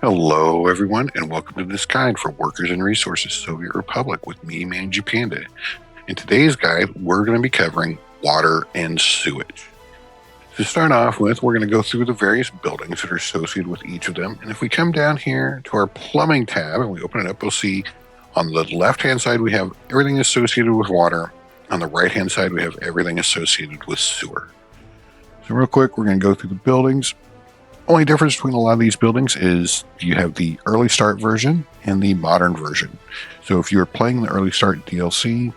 Hello, everyone, and welcome to this guide for Workers and Resources Soviet Republic with me, Manji Panda. In today's guide, we're going to be covering water and sewage. To start off with, we're going to go through the various buildings that are associated with each of them. And if we come down here to our plumbing tab and we open it up, we'll see on the left-hand side we have everything associated with water. On the right-hand side, we have everything associated with sewer. So real quick, we're going to go through the buildings. Only difference between a lot of these buildings is you have the early start version and the modern version. So if you're playing the early start DLC,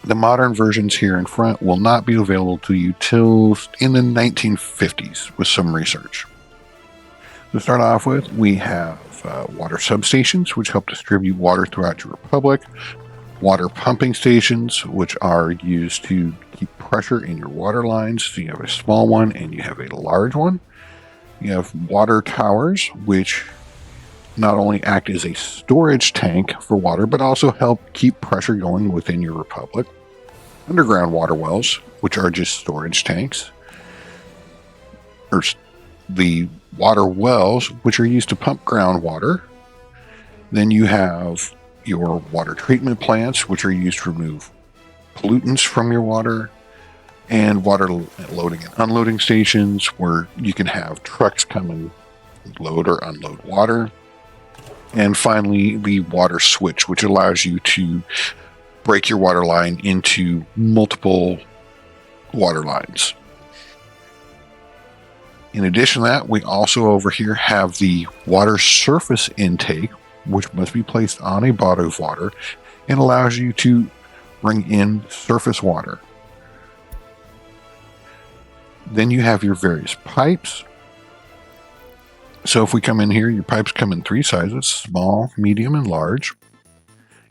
the modern versions here in front will not be available to you till in the 1950s with some research. To start off with, we have water substations, which help distribute water throughout your republic. Water pumping stations, which are used to keep pressure in your water lines. So you have a small one and you have a large one. You have water towers, which not only act as a storage tank for water, but also help keep pressure going within your republic. Underground water wells, which are just storage tanks. Or the water wells, which are used to pump groundwater. Then you have your water treatment plants, which are used to remove pollutants from your water. And water loading and unloading stations where you can have trucks come and load or unload water. And finally, the water switch, which allows you to break your water line into multiple water lines. In addition to that, we also over here have the water surface intake, which must be placed on a body of water and allows you to bring in surface water. Then you have your various pipes. So if we come in here, your pipes come in three sizes: small, medium, and large.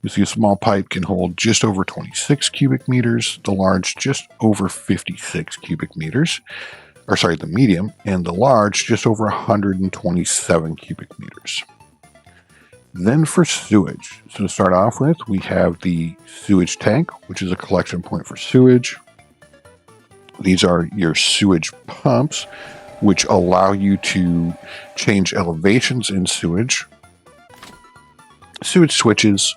You see a small pipe can hold just over 26 cubic meters, the large just over 56 cubic meters. Or sorry, the medium, and the large just over 127 cubic meters. Then for sewage. So to start off with, we have the sewage tank, which is a collection point for sewage. These are your sewage pumps, which allow you to change elevations in sewage. Sewage switches,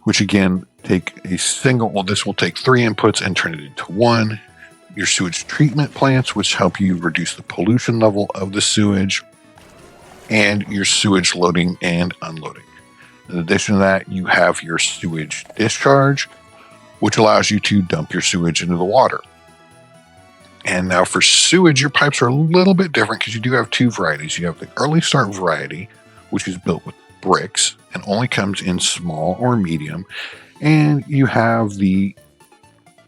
which again take a single, well, this will take three inputs and turn it into one. Your sewage treatment plants, which help you reduce the pollution level of the sewage. And your sewage loading and unloading. In addition to that, you have your sewage discharge, which allows you to dump your sewage into the water. And now for sewage, your pipes are a little bit different because you do have two varieties. You have the early start variety, which is built with bricks and only comes in small or medium. And you have the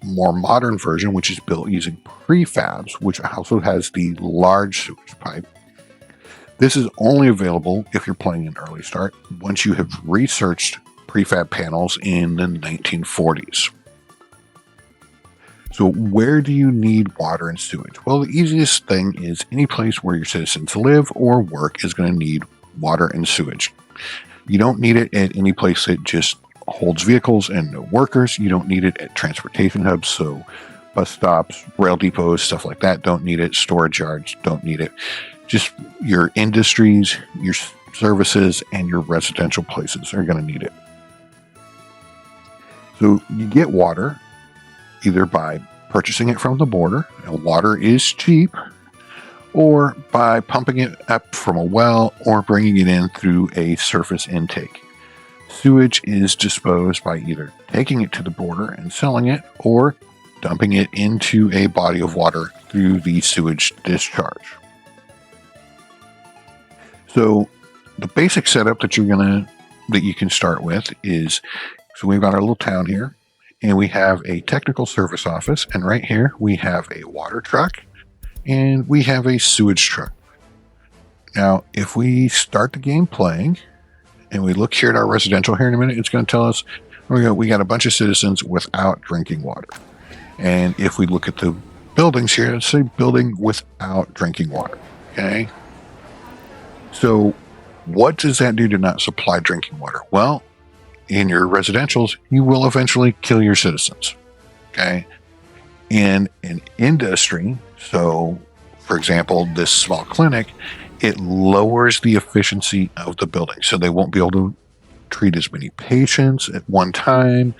more modern version, which is built using prefabs, which also has the large sewage pipe. This is only available if you're playing in early start once you have researched prefab panels in the 1940s. So where do you need water and sewage? Well, the easiest thing is any place where your citizens live or work is going to need water and sewage. You don't need it at any place that just holds vehicles and no workers. You don't need it at transportation hubs, so bus stops, rail depots, stuff like that don't need it. Storage yards don't need it. Just your industries, your services, and your residential places are going to need it. So you get water either by purchasing it from the border, and water is cheap, or by pumping it up from a well or bringing it in through a surface intake. Sewage is disposed by either taking it to the border and selling it or dumping it into a body of water through the sewage discharge. So the basic setup that you can start with is, so we've got our little town here, and we have a technical service office, and right here we have a water truck and we have a sewage truck. Now, if we start the game playing and we look here at our residential here in a minute, it's going to tell us we got a bunch of citizens without drinking water. And if we look at the buildings here, let's say building without drinking water. Okay. So what does that do to not supply drinking water? Well, in your residentials, you will eventually kill your citizens. Okay. In an industry, so for example, this small clinic, it lowers the efficiency of the building. So they won't be able to treat as many patients at one time.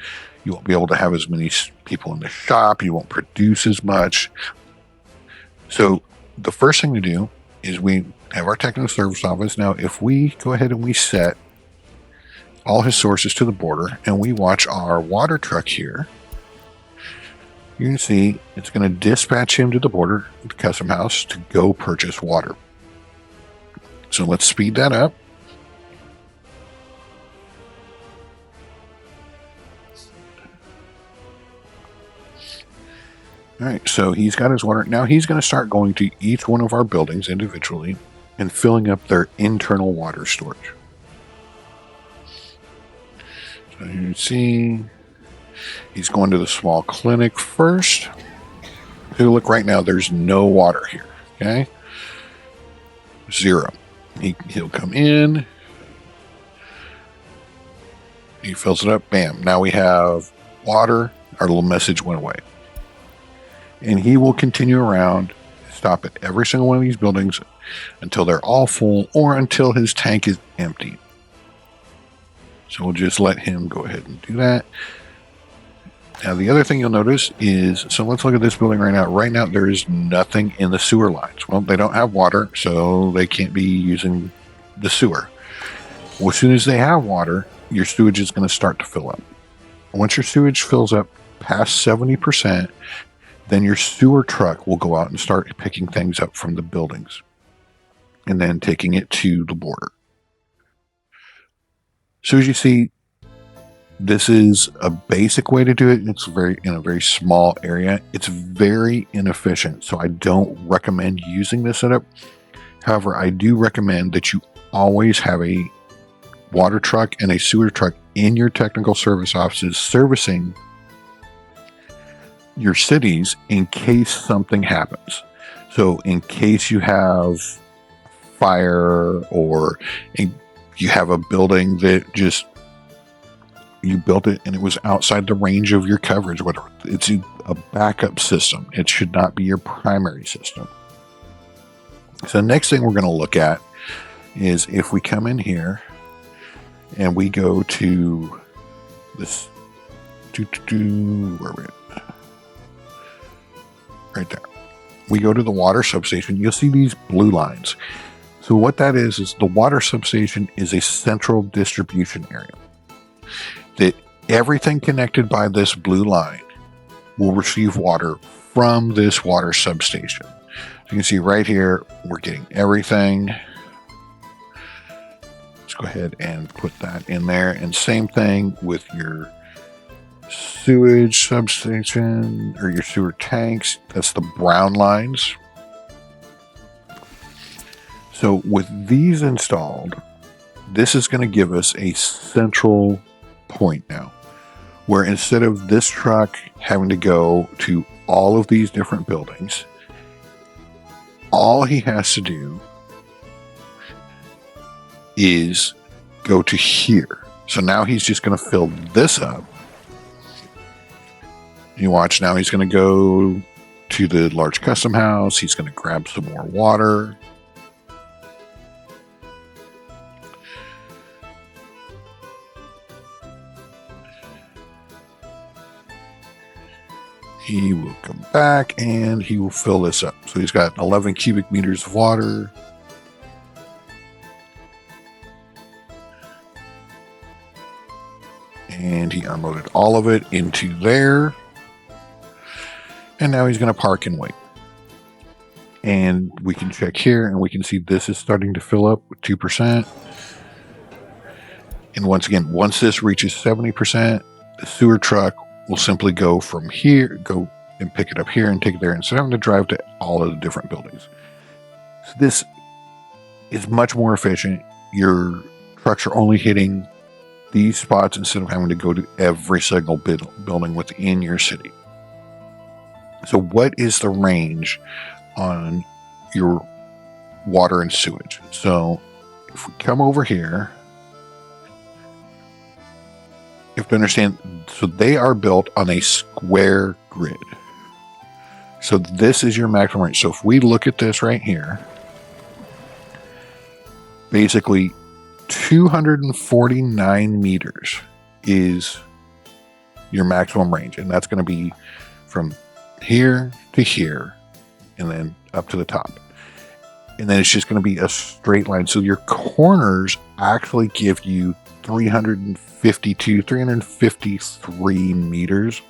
You won't be able to have as many people in the shop. You won't produce as much. So the first thing to do is we have our technical service office. Now, if we go ahead and we set all his sources to the border and we watch our water truck here, you can see it's going to dispatch him to the border, the custom house, to go purchase water. So let's speed that up. All right, so he's got his water. Now he's going to start going to each one of our buildings individually and filling up their internal water storage. So you can see he's going to the small clinic first. So look, right now there's no water here, okay? 0. He'll come in. He fills it up, bam. Now we have water. Our little message went away. And he will continue around, stop at every single one of these buildings until they're all full or until his tank is empty. So we'll just let him go ahead and do that. Now the other thing you'll notice is, so let's look at this building right now. Right now there is nothing in the sewer lines. Well, they don't have water, so they can't be using the sewer. Well, as soon as they have water, your sewage is going to start to fill up. Once your sewage fills up past 70%, then your sewer truck will go out and start picking things up from the buildings and then taking it to the border. So as you see, this is a basic way to do it. It's in a very small area. It's very inefficient, so I don't recommend using this setup. However, I do recommend that you always have a water truck and a sewer truck in your technical service offices servicing your cities in case something happens. So in case you have fire or you have a building that just you built it and it was outside the range of your coverage, whatever, it's a backup system. It should not be your primary system. So the next thing we're going to look at is if we come in here and we go to this where are we at? Right there. We go to the water substation. You'll see these blue lines. So what that is the water substation is a central distribution area. That everything connected by this blue line will receive water from this water substation. So you can see right here, we're getting everything. Let's go ahead and put that in there. And same thing with your sewage substation or your sewer tanks. That's the brown lines. So with these installed, this is going to give us a central point now, where instead of this truck having to go to all of these different buildings, all he has to do is go to here. So now he's just going to fill this up. You watch, now he's going to go to the large custom house. He's going to grab some more water. He will come back and he will fill this up. So he's got 11 cubic meters of water. And he unloaded all of it into there. And now he's going to park and wait. And we can check here and we can see this is starting to fill up with 2%. And once again, once this reaches 70%, the sewer truck will simply go from here, go and pick it up here and take it there instead of having to drive to all of the different buildings. So this is much more efficient. Your trucks are only hitting these spots instead of having to go to every single building within your city. So what is the range on your water and sewage? So if we come over here, you have to understand, so they are built on a square grid. So this is your maximum range. So if we look at this right here, basically 249 meters is your maximum range, and that's going to be from here to here and then up to the top. And then it's just going to be a straight line. So your corners actually give you 353 meters.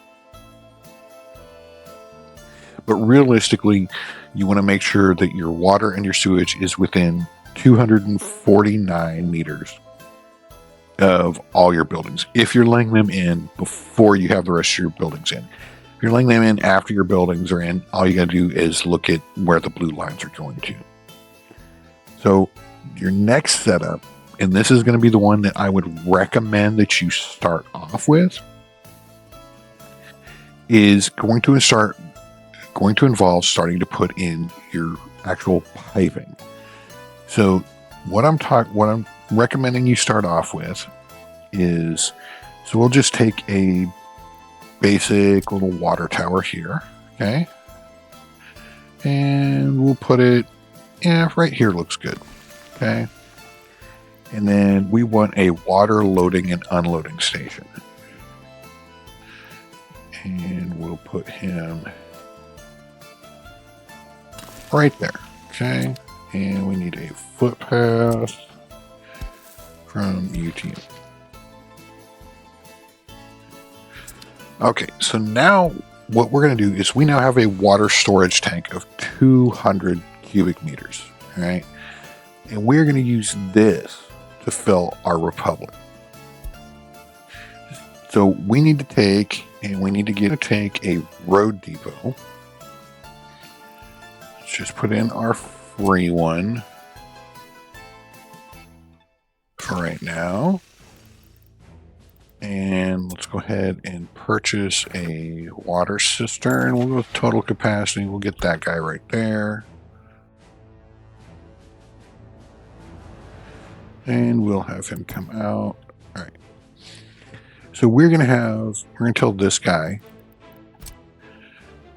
But realistically, you want to make sure that your water and your sewage is within 249 meters of all your buildings. If you're laying them in before you have the rest of your buildings in. If you're laying them in after your buildings are in, all you got to do is look at where the blue lines are going to. So your next setup, and this is going to be the one that I would recommend that you start off with, is going to involve starting to put in your actual piping. So what I'm recommending you start off with is, so we'll just take a basic little water tower here, okay? And we'll put it, right here looks good, okay? And then we want a water loading and unloading station. And we'll put him right there, okay? And we need a footpath from UTM. Okay, so now what we're going to do is we now have a water storage tank of 200 cubic meters, all right? And we're going to use this to fill our Republic. So we need to take a road depot. Let's just put in our free one for right now. And let's go ahead and purchase a water cistern. We'll go with total capacity. We'll get that guy right there. And we'll have him come out. All right. So we're going to tell this guy,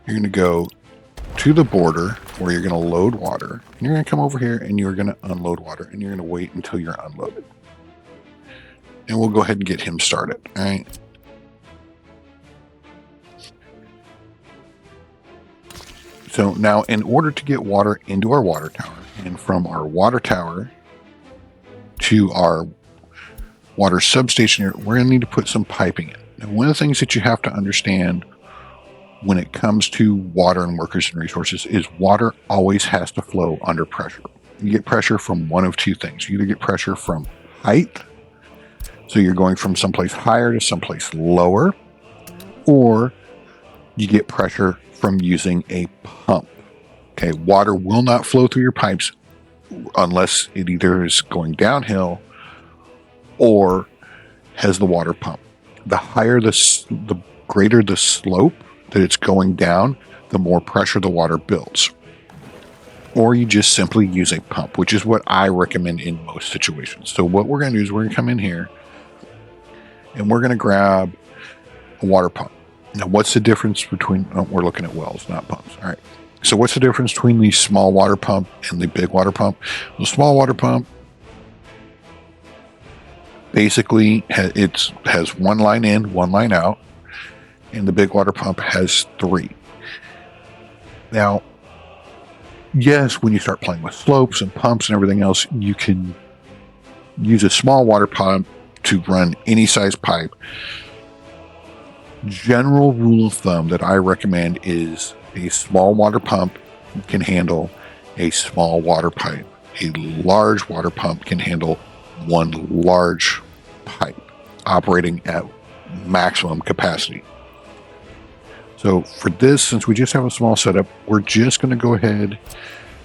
you're going to go to the border where you're going to load water. And you're going to come over here and you're going to unload water. And you're going to wait until you're unloaded. And we'll go ahead and get him started. All right. So now in order to get water into our water tower, and from our water tower to our water substation here, we're going to need to put some piping in. Now, one of the things that you have to understand when it comes to water and workers and resources is water always has to flow under pressure. You get pressure from one of two things. You either get pressure from height, so you're going from someplace higher to someplace lower, or you get pressure from using a pump. Okay, water will not flow through your pipes unless it either is going downhill or has the water pump. The higher the greater the slope that it's going down, the more pressure the water builds. Or you just simply use a pump, which is what I recommend in most situations. So what we're going to do is we're going to come in here and we're going to grab a water pump. Now, what's the difference between, we're looking at wells, not pumps. All right. So what's the difference between the small water pump and the big water pump? The small water pump basically has one line in, one line out, and the big water pump has three. Now, yes, when you start playing with slopes and pumps and everything else, you can use a small water pump to run any size pipe. General rule of thumb that I recommend is a small water pump can handle a small water pipe. A large water pump can handle one large pipe operating at maximum capacity. So for this, since we just have a small setup, we're just going to go ahead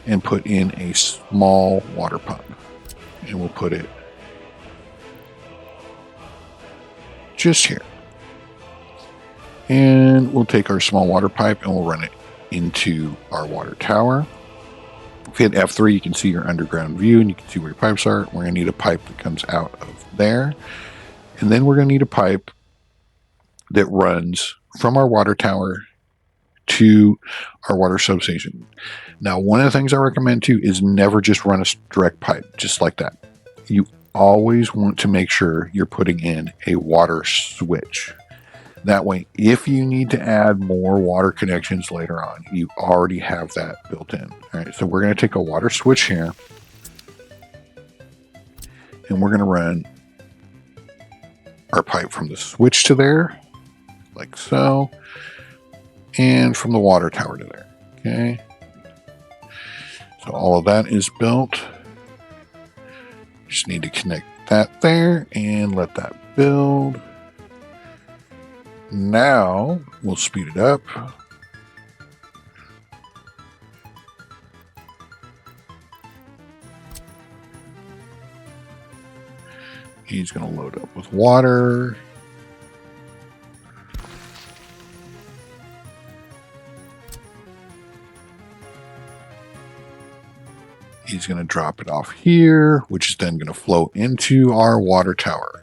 and put in a small water pump. And we'll put it just here. And we'll take our small water pipe and we'll run it into our water tower. If you hit F3, you can see your underground view and you can see where your pipes are. We're going to need a pipe that comes out of there. And then we're going to need a pipe that runs from our water tower to our water substation. Now, one of the things I recommend too is never just run a direct pipe just like that. You always want to make sure you're putting in a water switch. That way, if you need to add more water connections later on, you already have that built in. All right, so we're going to take a water switch here, and we're going to run our pipe from the switch to there, like so, and from the water tower to there. Okay, so all of that is built. Just need to connect that there and let that build. Now we'll speed it up. He's going to load up with water. He's going to drop it off here, which is then going to flow into our water tower.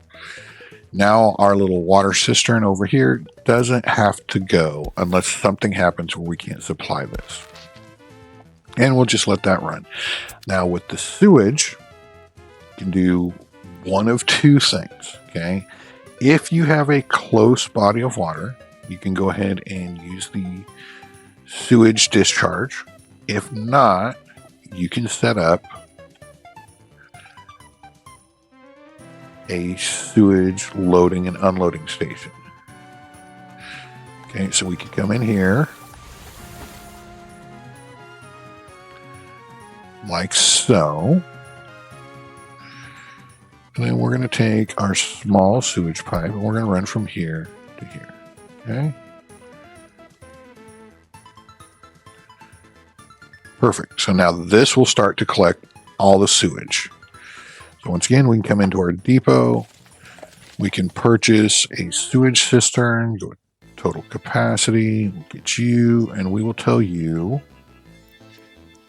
Now our little water cistern over here doesn't have to go unless something happens where we can't supply this. And we'll just let that run. Now with the sewage, you can do one of two things, okay? If you have a close body of water, you can go ahead and use the sewage discharge. If not, you can set up a sewage loading and unloading station. Okay, so we can come in here like so. And then we're going to take our small sewage pipe and we're going to run from here to here. Okay. Perfect. So now this will start to collect all the sewage. So once again, we can come into our depot. We can purchase a sewage cistern, go total capacity, we'll get you, and we will tell you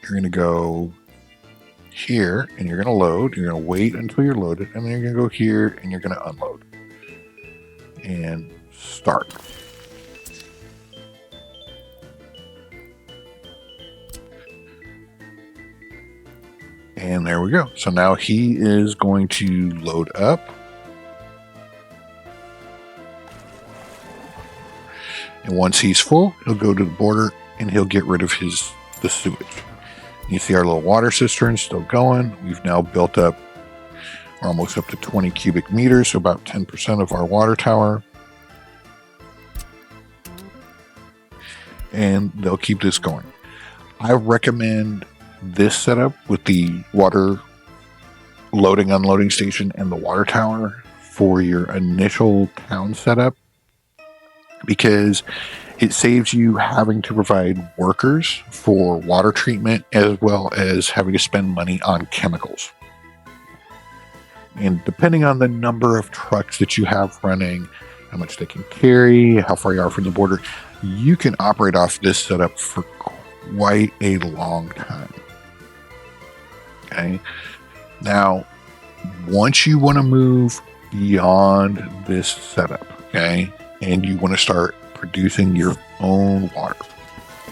you're going to go here and you're going to load. You're going to wait until you're loaded, and then you're going to go here and you're going to unload. And start. And there we go. So now he is going to load up. And once he's full, he'll go to the border and he'll get rid of the sewage. You see our little water cistern still going. We've now built up, we're almost up to 20 cubic meters, so about 10% of our water tower. And they'll keep this going. I recommend this setup with the water loading unloading station and the water tower for your initial town setup, because it saves you having to provide workers for water treatment as well as having to spend money on chemicals. And depending on the number of trucks that you have running, how much they can carry, how far you are from the border, you can operate off this setup for quite a long time. Okay. Now, once you want to move beyond this setup, okay, and you want to start producing your own water,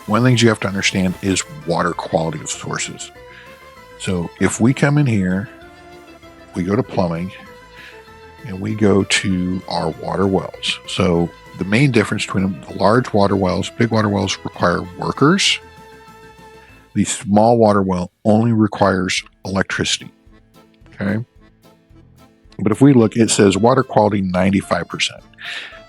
one of the things you have to understand is water quality of sources. So if we come in here, we go to plumbing, and we go to our water wells. So the main difference between them, the large water wells, big water wells require workers. The small water well only requires electricity. Okay. But if we look, it says water quality 95%.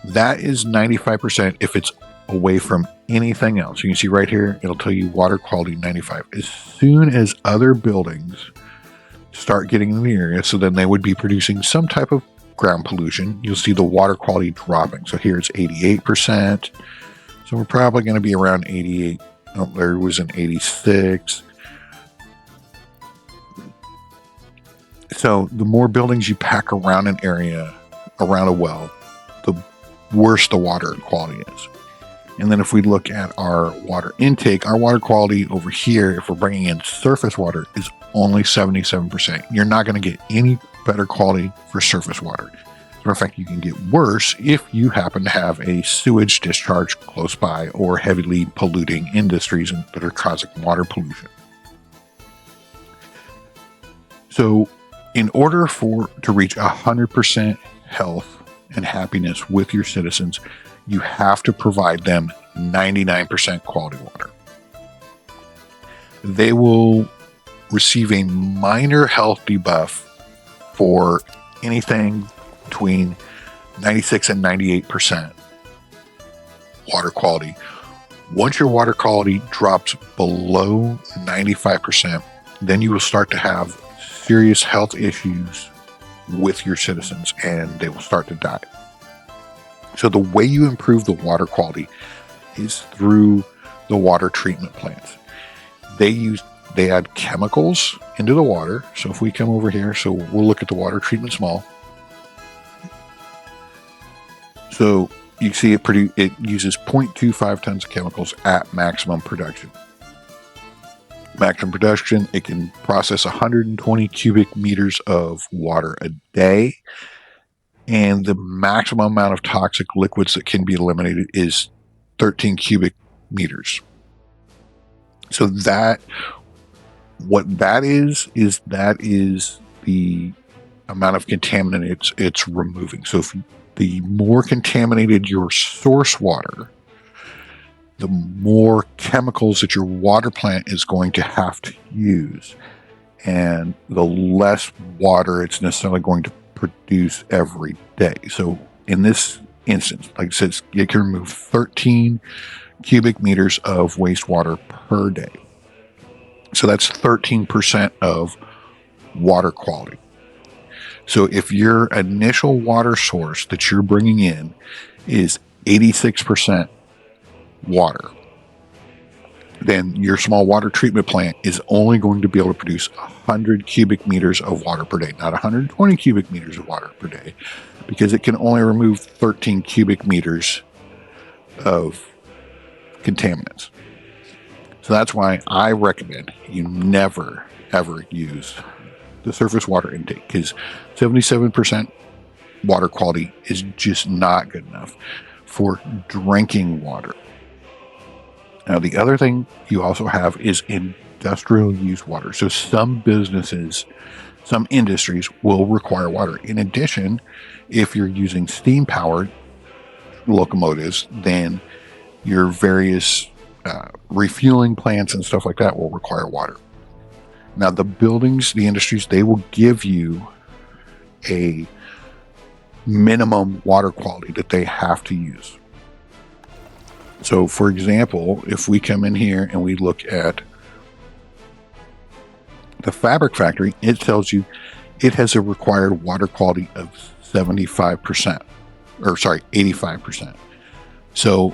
That is 95% if it's away from anything else. You can see right here, it'll tell you water quality 95. As soon as other buildings start getting in the area, so then they would be producing some type of ground pollution, you'll see the water quality dropping. So here it's 88%. So we're probably going to be around 88. Oh, there was an 86. So the more buildings you pack around an area, around a well, the worse the water quality is. And then if we look at our water intake, our water quality over here, if we're bringing in surface water, is only 77%. You're not going to get any better quality for surface water. As a matter of fact, you can get worse if you happen to have a sewage discharge close by or heavily polluting industries that are causing water pollution. So in order to reach 100% health and happiness with your citizens, you have to provide them 99% quality water. They will receive a minor health debuff for anything between 96 and 98% water quality. Once your water quality drops below 95%, then you will start to have serious health issues with your citizens and they will start to die. So the way you improve the water quality is through the water treatment plants. They add chemicals into the water. So if we come over here, so we'll look at the water treatment small. So you see it uses 0.25 tons of chemicals at maximum production. Maximum production, it can process 120 cubic meters of water a day. And the maximum amount of toxic liquids that can be eliminated is 13 cubic meters. So what that is the amount of contaminant it's removing. So if the more contaminated your source water, the more chemicals that your water plant is going to have to use, and the less water it's necessarily going to produce every day. So in this instance, like I said, it can remove 13 cubic meters of wastewater per day. So that's 13% of water quality. So if your initial water source that you're bringing in is 86% water, then your small water treatment plant is only going to be able to produce 100 cubic meters of water per day, not 120 cubic meters of water per day, because it can only remove 13 cubic meters of contaminants. So that's why I recommend you never, ever use the surface water intake, because 77% water quality is just not good enough for drinking water. Now, the other thing you also have is industrial use water. So some businesses, some industries will require water. In addition, if you're using steam-powered locomotives, then your various refueling plants and stuff like that will require water. Now, the buildings, the industries, they will give you a minimum water quality that they have to use. So, for example, if we come in here and we look at the fabric factory, it tells you it has a required water quality of 85%. So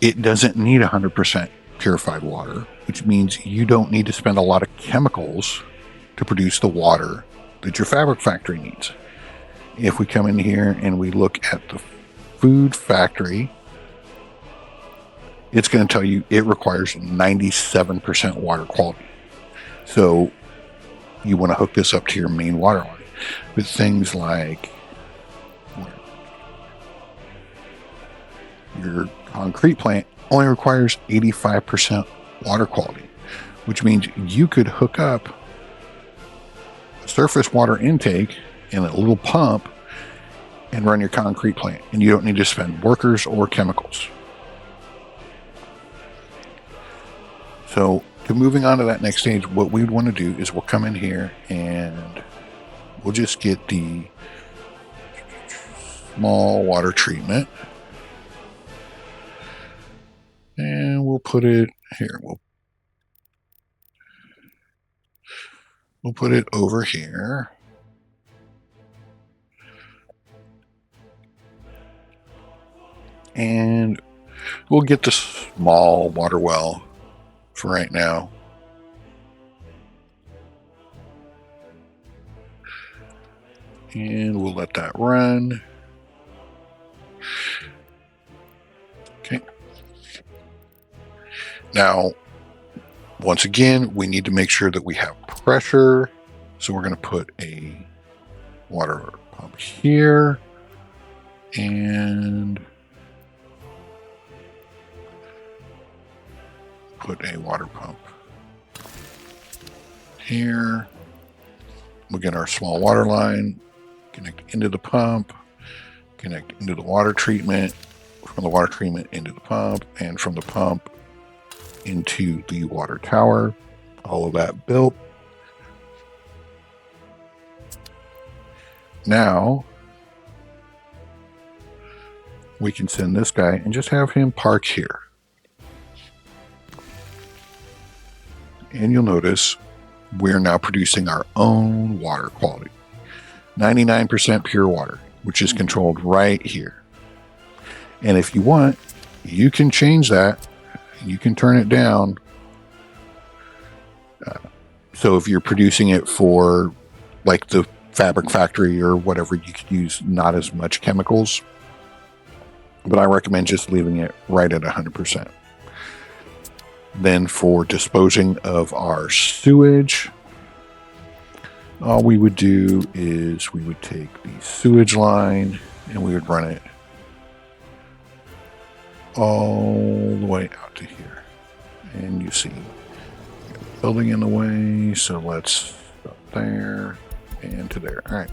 it doesn't need 100% purified water, which means you don't need to spend a lot of chemicals to produce the water that your fabric factory needs. If we come in here and we look at the food factory, it's going to tell you it requires 97% water quality. So you want to hook this up to your main water line. With things like your concrete plant only requires 85% water quality, which means you could hook up a surface water intake and a little pump and run your concrete plant, and you don't need to spend workers or chemicals. So, moving on to that next stage, what we'd want to do is we'll come in here and we'll just get the small water treatment. And we'll put it here. We'll put it over here. And we'll get the small water well for right now. And we'll let that run. Okay. Now, once again, we need to make sure that we have pressure. So we're going to put a water pump here. and put a water pump here. We'll get our small water line, connect into the pump, connect into the water treatment, from the water treatment into the pump, and from the pump into the water tower. All of that built. Now we can send this guy and just have him park here. And you'll notice we're now producing our own water quality. 99% pure water, which is controlled right here. And if you want, you can change that. You can turn it down. So if you're producing it for like the fabric factory or whatever, you could use not as much chemicals. But I recommend just leaving it right at 100%. Then for disposing of our sewage, all we would do is we would take the sewage line and we would run it all the way out to here. And you see, building in the way, so let's stop there and to there. All right.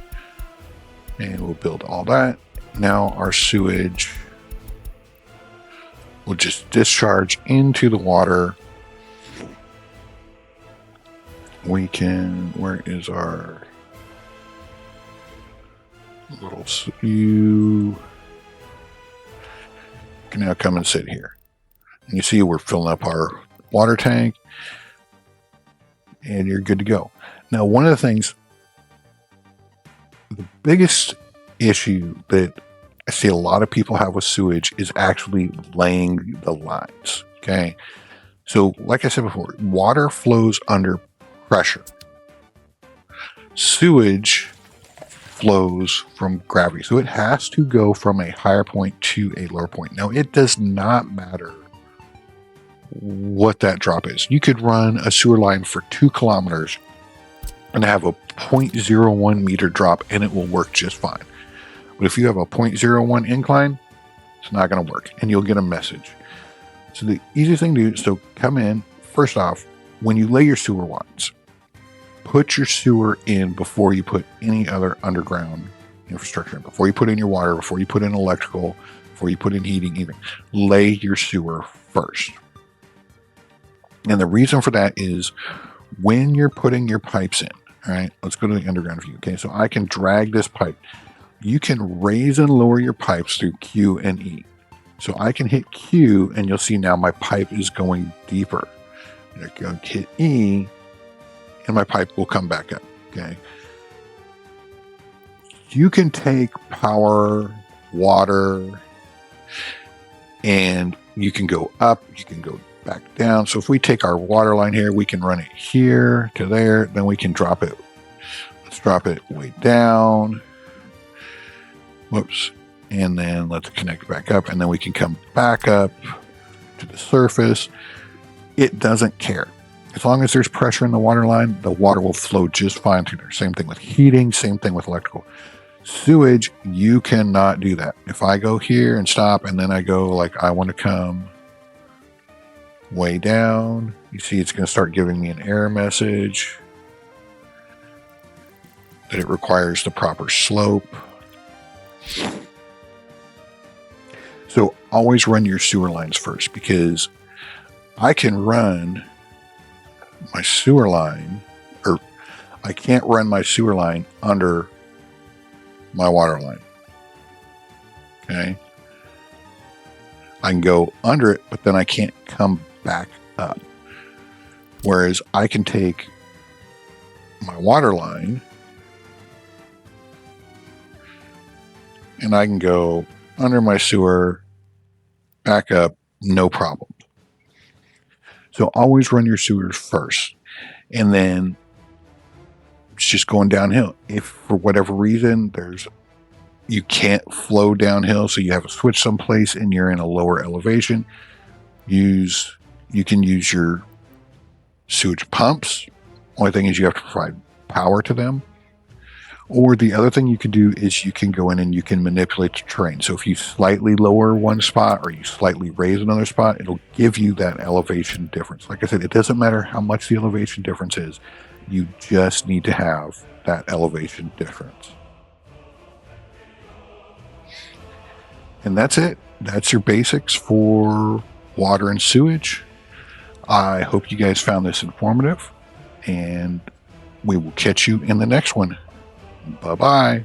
And we'll build all that. Now our sewage will just discharge into the water. We can, where is our little, you can now come and sit here. And you see we're filling up our water tank and you're good to go. Now, one of the things, the biggest issue that I see a lot of people have with sewage is actually laying the lines. Okay. So like I said before, water flows under pressure. Sewage flows from gravity. So it has to go from a higher point to a lower point. Now, it does not matter what that drop is. You could run a sewer line for 2 kilometers and have a 0.01 meter drop and it will work just fine. But if you have a 0.01 incline, it's not going to work and you'll get a message. So the easiest thing to do is to come in, first off, when you lay your sewer lines, put your sewer in before you put any other underground infrastructure in. Before you put in your water, before you put in electrical, before you put in heating, even lay your sewer first. And the reason for that is when you're putting your pipes in, all right, let's go to the underground view. Okay, so I can drag this pipe. You can raise and lower your pipes through Q and E. So I can hit Q and you'll see now my pipe is going deeper. And I can hit E and my pipe will come back up. Okay. You can take power, water, and you can go up, you can go back down. So if we take our water line here, we can run it here to there, then we can drop it. Let's drop it way down. Whoops. And then let's connect back up, and then we can come back up to the surface. It doesn't care. As long as there's pressure in the water line, the water will flow just fine through there. Same thing with heating, same thing with electrical. Sewage, you cannot do that. If I go here and stop, and then I go like I want to come way down, you see it's going to start giving me an error message that it requires the proper slope. So always run your sewer lines first, because I can run my sewer line, or I can't run my sewer line under my water line. Okay. I can go under it, but then I can't come back up. Whereas I can take my water line and I can go under my sewer, back up, no problem. So always run your sewers first. And then it's just going downhill. If for whatever reason you can't flow downhill, so you have to switch someplace and you're in a lower elevation, you can use your sewage pumps. Only thing is you have to provide power to them. Or the other thing you can do is you can go in and you can manipulate the terrain. So if you slightly lower one spot or you slightly raise another spot, it'll give you that elevation difference. Like I said, it doesn't matter how much the elevation difference is. You just need to have that elevation difference. And that's it. That's your basics for water and sewage. I hope you guys found this informative, and we will catch you in the next one. Bye-bye.